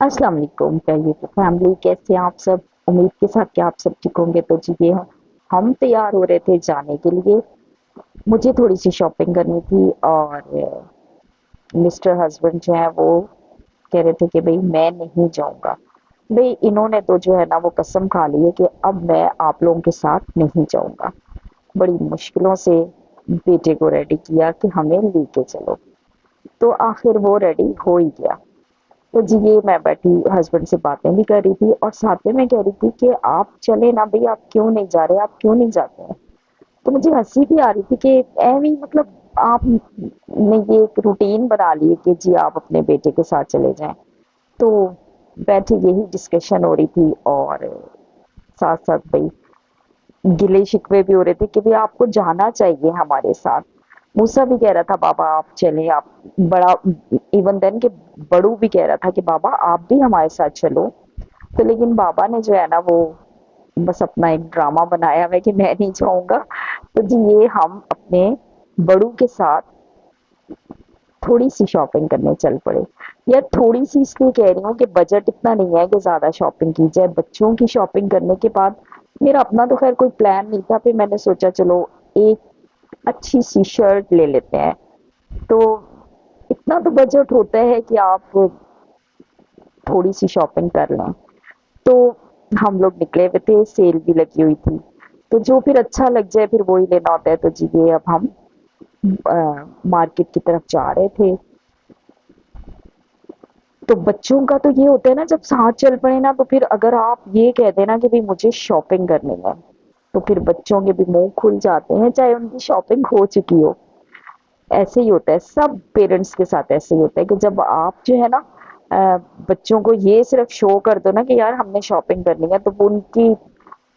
अस्सलाम वालेकुम कहिए तो फैमिली कैसे हैं आप सब। उम्मीद के साथ कि आप सब ठीक होंगे। तो जी ये हम तैयार हो रहे थे जाने के लिए। मुझे थोड़ी सी शॉपिंग करनी थी और मिस्टर हस्बैंड जो है वो कह रहे थे कि भाई मैं नहीं जाऊंगा। भाई इन्होंने तो जो है ना वो कसम खा ली है कि अब मैं आप लोगों के साथ नहीं जाऊंगा। बड़ी मुश्किलों से बेटे को रेडी किया कि हमें लेके चलो। तो आखिर वो रेडी हो ही गया। तो जी ये मैं बैठी हस्बैंड से बातें भी कर रही थी और साथ में मैं कह रही थी कि आप चले ना भाई, आप क्यों नहीं जा रहे, आप क्यों नहीं जाते हैं। तो मुझे हंसी भी आ रही थी कि एवी मतलब आप ने ये एक रूटीन बना ली है कि जी आप अपने बेटे के साथ चले जाएं। तो बैठी यही डिस्कशन हो रही थी और साथ साथ भाई गिले शिकवे भी हो रहे थे कि भाई आपको जाना चाहिए हमारे साथ। मूसा भी कह रहा था बाबा आप चले, आप बड़ा इवन देन के बड़ू भी कह रहा था कि बाबा आप भी हमारे साथ चलो। तो लेकिन बाबा ने जो है ना वो बस अपना एक ड्रामा बनाया हुआ है कि मैं नहीं जाऊंगा। तो जी ये हम अपने बड़ू के साथ थोड़ी सी शॉपिंग करने चल पड़े। यार थोड़ी सी इसलिए कह रही हूँ कि बजट इतना नहीं है कि ज्यादा शॉपिंग की जाए। बच्चों की शॉपिंग करने के बाद मेरा अपना तो खैर कोई प्लान नहीं था, फिर मैंने सोचा चलो एक अच्छी सी शर्ट ले लेते हैं। तो इतना तो बजट होता है कि आप थोड़ी सी शॉपिंग कर लें। तो हम लोग निकले हुए थे, सेल भी लगी हुई थी। तो जो फिर अच्छा लग जाए फिर वही लेना होता है। तो जी ये अब हम मार्केट की तरफ जा रहे थे। तो बच्चों का तो ये होता है ना जब साथ चल पड़े ना, तो फिर अगर आप ये कह देना कि भाई मुझे शॉपिंग करनी है, तो फिर बच्चों के भी मुंह खुल जाते हैं चाहे उनकी शॉपिंग हो चुकी हो। ऐसे ही होता है, सब पेरेंट्स के साथ ऐसे ही होता है कि जब आप जो है ना अ, बच्चों को ये सिर्फ शो कर दो ना कि यार हमने शॉपिंग करनी है, तो वो उनकी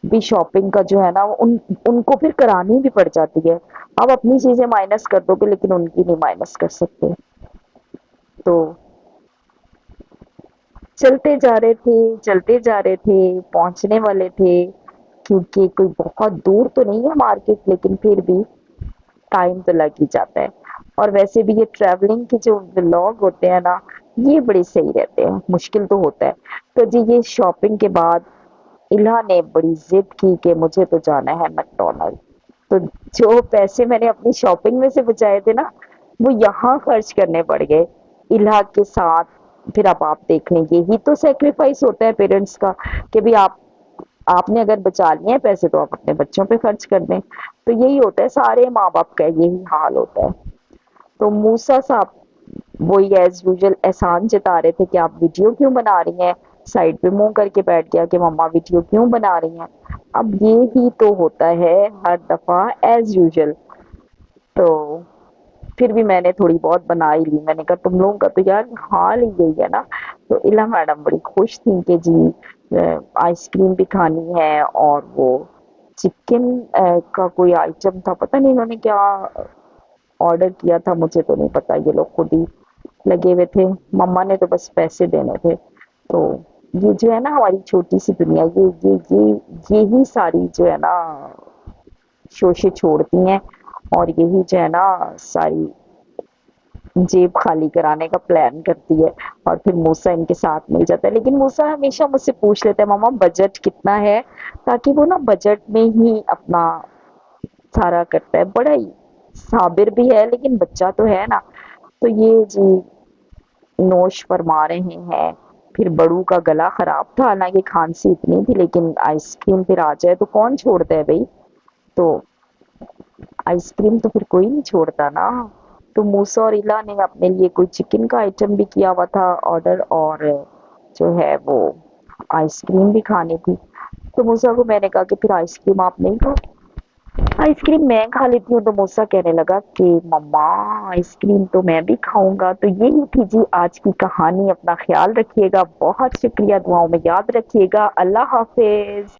भी शॉपिंग का जो है ना उनको फिर करानी भी पड़ जाती है। आप अपनी चीजें माइनस कर दोगे लेकिन उनकी नहीं माइनस कर सकते। तो चलते जा रहे थे, पहुंचने वाले थे। क्योंकि कोई बहुत दूर तो नहीं है मार्केट, लेकिन फिर भी टाइम तो लग ही जाता है। और वैसे भी ये ट्रैवलिंग के जो व्लॉग होते हैं ना, ये बड़े सही रहते हैं, मुश्किल तो होता है। तो जी ये शॉपिंग के बाद इल्हा ने बड़ी जिद की कि मुझे तो जाना है मैकडॉनल्ड। तो जो पैसे मैंने अपनी शॉपिंग में से बचाए थे ना, वो यहाँ खर्च करने पड़ गए इल्हा के साथ। फिर अब आप देख लें, यही तो सेक्रीफाइस होता है पेरेंट्स का कि भाई आपने अगर बचा लिए हैं पैसे तो आप अपने बच्चों पे खर्च कर दें। तो यही होता है, सारे माँ बाप का यही हाल होता है। तो मूसा साहब वही एज यूजुअल एहसान जता रहे थे कि आप वीडियो क्यों बना रही हैं। साइड पे मुंह करके बैठ गया कि मम्मा वीडियो क्यों बना रही हैं। अब ये ही तो होता है हर दफा एज यूजुअल। तो फिर भी मैंने थोड़ी बहुत बना ही ली। मैंने कहा तुम लोगों का तो यार हाल ही यही है ना। तो इला मैडम बड़ी खुश थी कि जी आइसक्रीम भी खानी है और वो चिकन का कोई आइटम था, पता नहीं इन्होंने क्या ऑर्डर किया था, मुझे तो नहीं पता। ये लोग खुद ही लगे हुए थे, मम्मा ने तो बस पैसे देने थे। तो ये जो है ना हमारी छोटी सी दुनिया, ये ही सारी जो है ना शोषे छोड़ती हैं। और यही जो है ना सारी जेब खाली कराने का प्लान करती है। और फिर मूसा इनके साथ मिल जाता है, लेकिन मूसा हमेशा मुझसे पूछ लेता है मम्मा बजट कितना है, ताकि वो ना बजट में ही अपना सारा करता है। बड़ा ही साबिर भी है, लेकिन बच्चा तो है ना। तो ये जी नोश फरमा रहे हैं। फिर बड़ू का गला खराब था, हालांकि खांसी इतनी थी, लेकिन आइसक्रीम फिर आ जाए तो कौन छोड़ता है भाई। तो आइसक्रीम तो फिर कोई नहीं छोड़ता ना। तो मूसा और इला ने अपने लिए कोई चिकन का आइटम भी किया हुआ था ऑर्डर, और जो है वो आइसक्रीम भी खानी थी। तो मूसा को मैंने कहा कि फिर आइसक्रीम आप नहीं खाओ, आइसक्रीम मैं खा लेती हूँ। तो मूसा कहने लगा कि मम्मा आइसक्रीम तो मैं भी खाऊंगा। तो यही थी जी आज की कहानी। अपना ख्याल रखिएगा, बहुत शुक्रिया, दुआओं में याद रखिएगा। अल्लाह हाफिज।